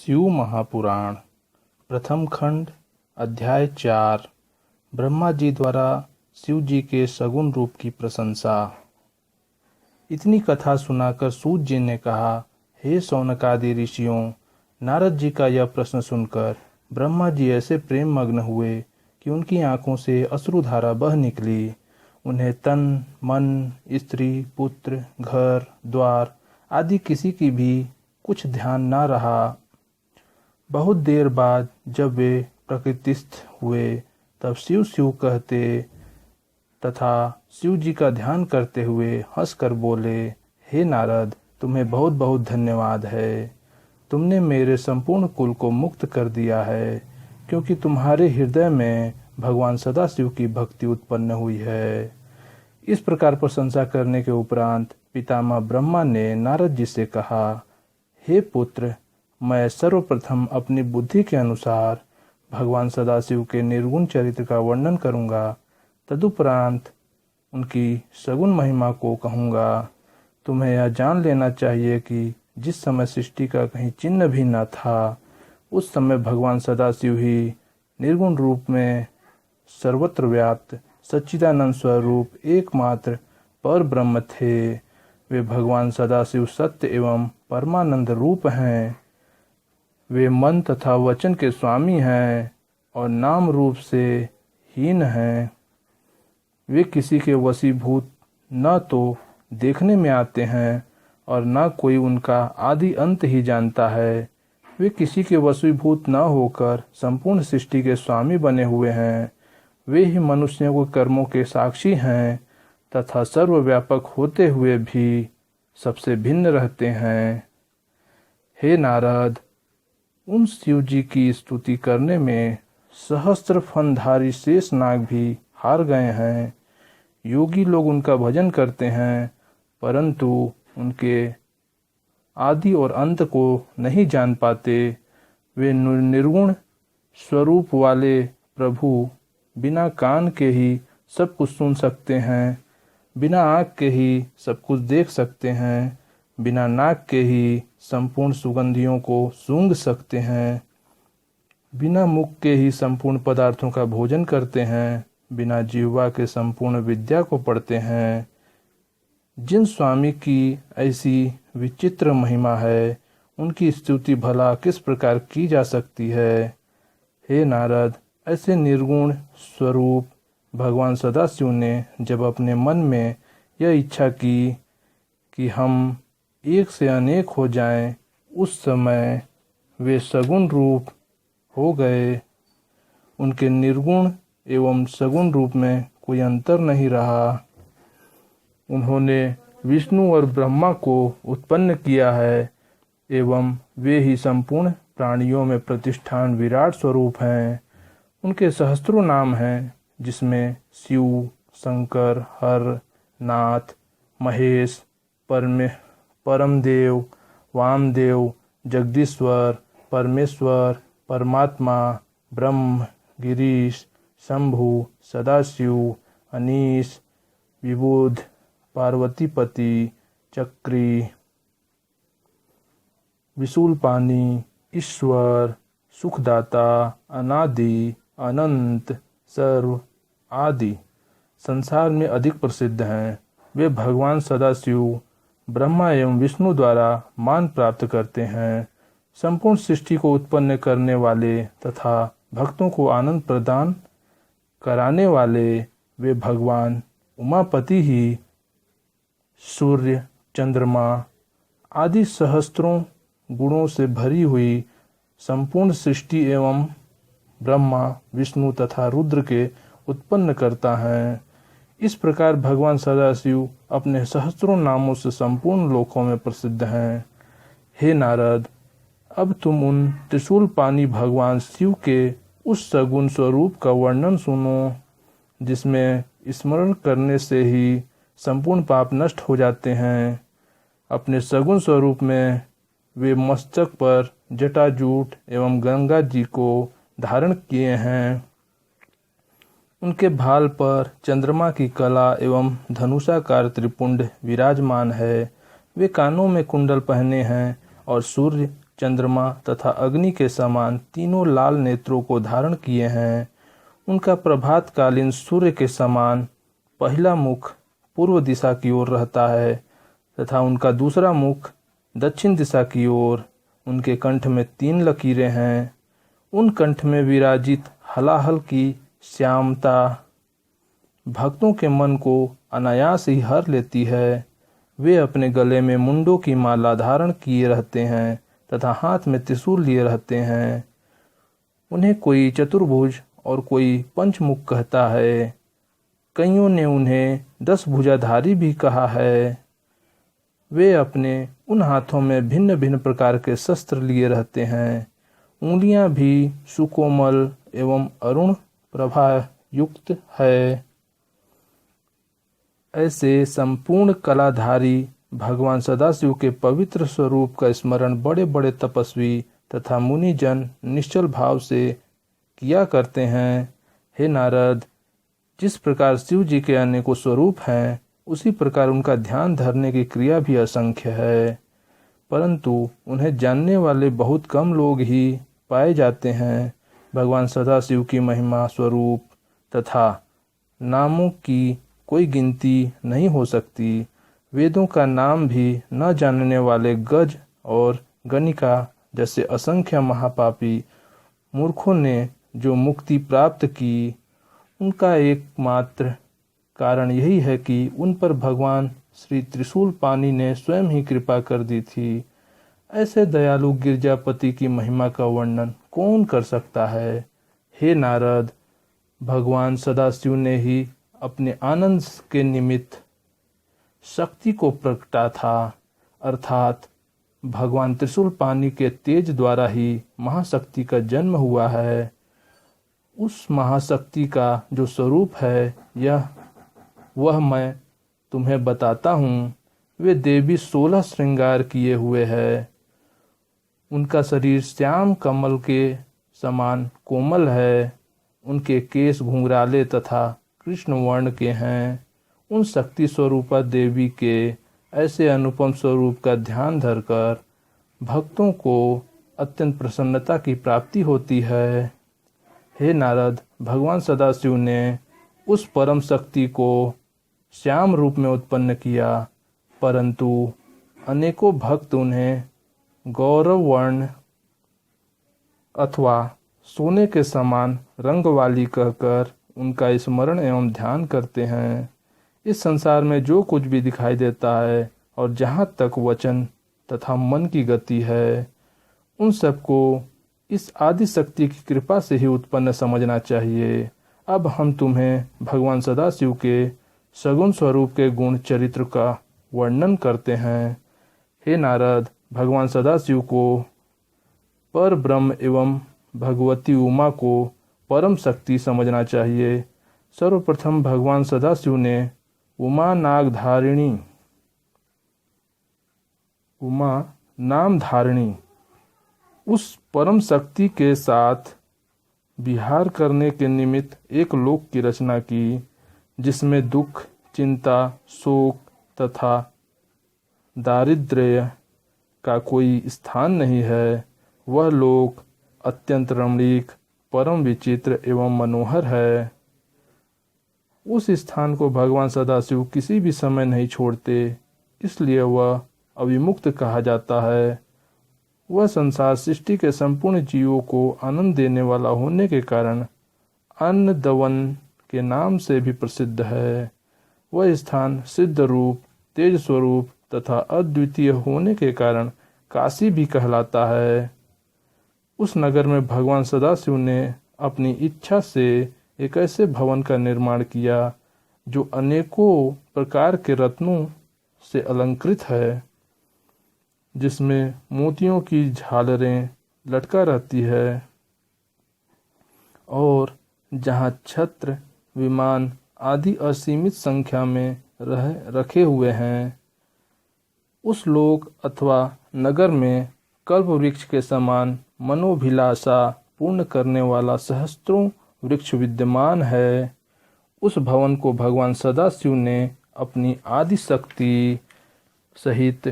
शिव महापुराण प्रथम खंड अध्याय 4 ब्रह्मा जी द्वारा शिव जी के सगुण रूप की प्रशंसा। इतनी कथा सुनाकर सूत जी ने कहा, हे शौनकादि ऋषियों, नारद जी का यह प्रश्न सुनकर ब्रह्मा जी ऐसे प्रेम मग्न हुए कि उनकी आंखों से अश्रुधारा बह निकली। उन्हें तन मन स्त्री पुत्र घर द्वार आदि किसी की भी कुछ ध्यान न रहा। बहुत देर बाद जब वे प्रकृतिस्थ हुए तब शिव शिव कहते तथा शिव जी का ध्यान करते हुए हंसकर बोले, हे नारद, तुम्हें बहुत बहुत धन्यवाद है। तुमने मेरे संपूर्ण कुल को मुक्त कर दिया है, क्योंकि तुम्हारे हृदय में भगवान सदाशिव की भक्ति उत्पन्न हुई है। इस प्रकार प्रशंसा करने के उपरांत पितामह ब्रह्मा ने नारद जी से कहा, हे पुत्र, मैं सर्वप्रथम अपनी बुद्धि के अनुसार भगवान सदाशिव के निर्गुण चरित्र का वर्णन करूंगा। तदुपरांत उनकी सगुण महिमा को कहूंगा। तुम्हें यह जान लेना चाहिए कि जिस समय सृष्टि का कहीं चिन्ह भी न था, उस समय भगवान सदाशिव ही निर्गुण रूप में सर्वत्र व्याप्त सच्चिदानंद स्वरूप एकमात्र पर ब्रह्म थे। वे भगवान सदाशिव सत्य एवं परमानंद रूप हैं। वे मन तथा वचन के स्वामी हैं और नाम रूप से हीन हैं। वे किसी के वशीभूत न तो देखने में आते हैं और न कोई उनका आदि अंत ही जानता है। वे किसी के वशीभूत न होकर संपूर्ण सृष्टि के स्वामी बने हुए हैं। वे ही मनुष्यों के कर्मों के साक्षी हैं तथा सर्वव्यापक होते हुए भी सबसे भिन्न रहते हैं। हे नारद, उन शिव जी की स्तुति करने में सहस्त्र फनधारी शेष नाग भी हार गए हैं। योगी लोग उनका भजन करते हैं, परंतु उनके आदि और अंत को नहीं जान पाते। वे निर्गुण स्वरूप वाले प्रभु बिना कान के ही सब कुछ सुन सकते हैं, बिना आँख के ही सब कुछ देख सकते हैं, बिना नाक के ही संपूर्ण सुगंधियों को सूंघ सकते हैं, बिना मुख के ही संपूर्ण पदार्थों का भोजन करते हैं, बिना जिह्वा के संपूर्ण विद्या को पढ़ते हैं। जिन स्वामी की ऐसी विचित्र महिमा है, उनकी स्तुति भला किस प्रकार की जा सकती है। हे नारद, ऐसे निर्गुण स्वरूप भगवान सदाशिव ने जब अपने मन में यह इच्छा की कि हम एक से अनेक हो जाएं, उस समय वे सगुण रूप हो गए। उनके निर्गुण एवं सगुण रूप में कोई अंतर नहीं रहा। उन्होंने विष्णु और ब्रह्मा को उत्पन्न किया है एवं वे ही संपूर्ण प्राणियों में प्रतिष्ठान विराट स्वरूप हैं। उनके सहस्त्रों नाम हैं, जिसमें शिव, शंकर, हर, नाथ, महेश, परमदेव, वामदेव, जगदीश्वर, परमेश्वर, परमात्मा, ब्रह्म, गिरीश, शंभु, सदाशिव, अनीश, विबुध, पार्वतीपति, चक्री, विशूलपानी, ईश्वर, सुखदाता, अनादि, अनंत, सर्व आदि संसार में अधिक प्रसिद्ध हैं। वे भगवान सदाशिव, ब्रह्मा एवं विष्णु द्वारा मान प्राप्त करते हैं। संपूर्ण सृष्टि को उत्पन्न करने वाले तथा भक्तों को आनंद प्रदान कराने वाले वे भगवान उमापति ही सूर्य, चंद्रमा आदि सहस्त्रों गुणों से भरी हुई संपूर्ण सृष्टि एवं ब्रह्मा, विष्णु तथा रुद्र के उत्पन्न करता है। इस प्रकार भगवान सदाशिव अपने सहस्त्रों नामों से संपूर्ण लोकों में प्रसिद्ध हैं। हे नारद, अब तुम उन त्रिशूलपानी भगवान शिव के उस सगुण स्वरूप का वर्णन सुनो, जिसमें स्मरण करने से ही संपूर्ण पाप नष्ट हो जाते हैं। अपने सगुण स्वरूप में वे मस्तक पर जटाजूट एवं गंगा जी को धारण किए हैं। उनके भाल पर चंद्रमा की कला एवं धनुषाकार त्रिपुंड विराजमान है। वे कानों में कुंडल पहने हैं और सूर्य, चंद्रमा तथा अग्नि के समान तीनों लाल नेत्रों को धारण किए हैं। उनका प्रभातकालीन सूर्य के समान पहला मुख पूर्व दिशा की ओर रहता है तथा उनका दूसरा मुख दक्षिण दिशा की ओर। उनके कंठ में 3 लकीरें हैं। उन कंठ में विराजित हलाहल की श्यामता भक्तों के मन को अनायास ही हर लेती है। वे अपने गले में मुंडों की माला धारण किए रहते हैं तथा हाथ में त्रिशूल लिए रहते हैं। उन्हें कोई चतुर्भुज और कोई पंचमुख कहता है। कईयों ने उन्हें 10 भुजाधारी भी कहा है। वे अपने उन हाथों में भिन्न भिन्न प्रकार के शस्त्र लिए रहते हैं। उंगलियां भी सुकोमल एवं अरुण प्रभा युक्त है। ऐसे संपूर्ण कलाधारी भगवान सदाशिव के पवित्र स्वरूप का स्मरण बड़े बड़े तपस्वी तथा मुनिजन निश्चल भाव से किया करते हैं। हे नारद, जिस प्रकार शिव जी के अनेकों स्वरूप हैं, उसी प्रकार उनका ध्यान धरने की क्रिया भी असंख्य है, परंतु उन्हें जानने वाले बहुत कम लोग ही पाए जाते हैं। भगवान सदाशिव की महिमा स्वरूप तथा नामों की कोई गिनती नहीं हो सकती। वेदों का नाम भी न जानने वाले गज और गणिका जैसे असंख्य महापापी मूर्खों ने जो मुक्ति प्राप्त की, उनका एकमात्र कारण यही है कि उन पर भगवान श्री त्रिशूल पानी ने स्वयं ही कृपा कर दी थी। ऐसे दयालु गिरजापति की महिमा का वर्णन कौन कर सकता है। हे नारद, भगवान सदाशिव ने ही अपने आनंद के निमित्त शक्ति को प्रगटा था, अर्थात भगवान त्रिशूल पानी के तेज द्वारा ही महाशक्ति का जन्म हुआ है। उस महाशक्ति का जो स्वरूप है वह मैं तुम्हें बताता हूँ। वे देवी 16 श्रृंगार किए हुए है। उनका शरीर श्याम कमल के समान कोमल है। उनके केश घुंघराले तथा कृष्ण वर्ण के हैं। उन शक्ति स्वरूपा देवी के ऐसे अनुपम स्वरूप का ध्यान धरकर भक्तों को अत्यंत प्रसन्नता की प्राप्ति होती है। हे नारद, भगवान सदाशिव ने उस परम शक्ति को श्याम रूप में उत्पन्न किया, परंतु अनेकों भक्त उन्हें गौरव वर्ण अथवा सोने के समान रंग वाली कहकर उनका स्मरण एवं ध्यान करते हैं। इस संसार में जो कुछ भी दिखाई देता है और जहाँ तक वचन तथा मन की गति है, उन सबको इस आदि शक्ति की कृपा से ही उत्पन्न समझना चाहिए। अब हम तुम्हें भगवान सदाशिव के सगुण स्वरूप के गुण चरित्र का वर्णन करते हैं। हे नारद, भगवान सदाशिव को पर ब्रह्म एवं भगवती उमा को परम शक्ति समझना चाहिए। सर्वप्रथम भगवान सदाशिव ने उमा नाम धारिणी उस परम शक्ति के साथ विहार करने के निमित्त एक लोक की रचना की, जिसमें दुख, चिंता, शोक तथा दारिद्र्य का कोई स्थान नहीं है। वह लोक अत्यंत रमणीक, परम विचित्र एवं मनोहर है। उस स्थान को भगवान सदाशिव किसी भी समय नहीं छोड़ते, इसलिए वह अविमुक्त कहा जाता है। वह संसार सृष्टि के संपूर्ण जीवों को आनंद देने वाला होने के कारण अन्नदवन के नाम से भी प्रसिद्ध है। वह स्थान सिद्ध रूप, तेज स्वरूप तथा अद्वितीय होने के कारण काशी भी कहलाता है। उस नगर में भगवान सदाशिव ने अपनी इच्छा से एक ऐसे भवन का निर्माण किया जो अनेकों प्रकार के रत्नों से अलंकृत है, जिसमें मोतियों की झालरें लटका रहती है और जहाँ छत्र, विमान आदि असीमित संख्या में रखे हुए हैं। उस लोक अथवा नगर में कल्प वृक्ष के समान मनोभिलाषा पूर्ण करने वाला सहस्त्रों वृक्ष विद्यमान है। उस भवन को भगवान सदाशिव ने अपनी आदि शक्ति सहित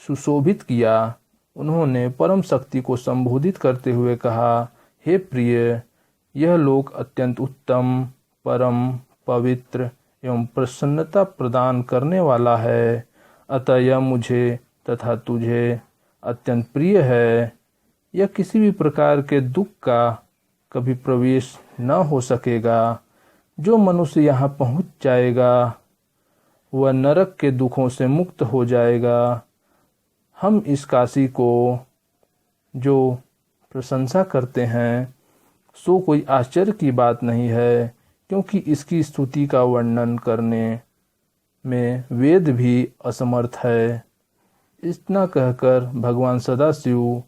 सुशोभित किया। उन्होंने परम शक्ति को संबोधित करते हुए कहा, हे प्रिय, यह लोक अत्यंत उत्तम, परम, पवित्र एवं प्रसन्नता प्रदान करने वाला है। अतः यह मुझे तथा तुझे अत्यंत प्रिय है। यह किसी भी प्रकार के दुख का कभी प्रवेश न हो सकेगा। जो मनुष्य यहाँ पहुँच जाएगा वह नरक के दुखों से मुक्त हो जाएगा। हम इस काशी को जो प्रशंसा करते हैं सो कोई आश्चर्य की बात नहीं है, क्योंकि इसकी स्तुति का वर्णन करने में वेद भी असमर्थ है। इतना कहकर भगवान सदाशिव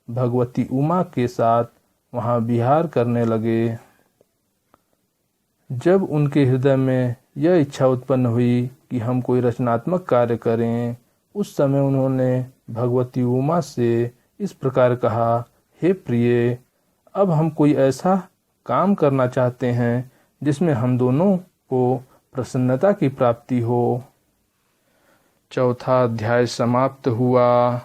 भगवती उमा के साथ वहाँ विहार करने लगे। जब उनके हृदय में यह इच्छा उत्पन्न हुई कि हम कोई रचनात्मक कार्य करें, उस समय उन्होंने भगवती उमा से इस प्रकार कहा, हे प्रिय, अब हम कोई ऐसा काम करना चाहते हैं जिसमें हम दोनों को प्रसन्नता की प्राप्ति हो। चौथा अध्याय समाप्त हुआ।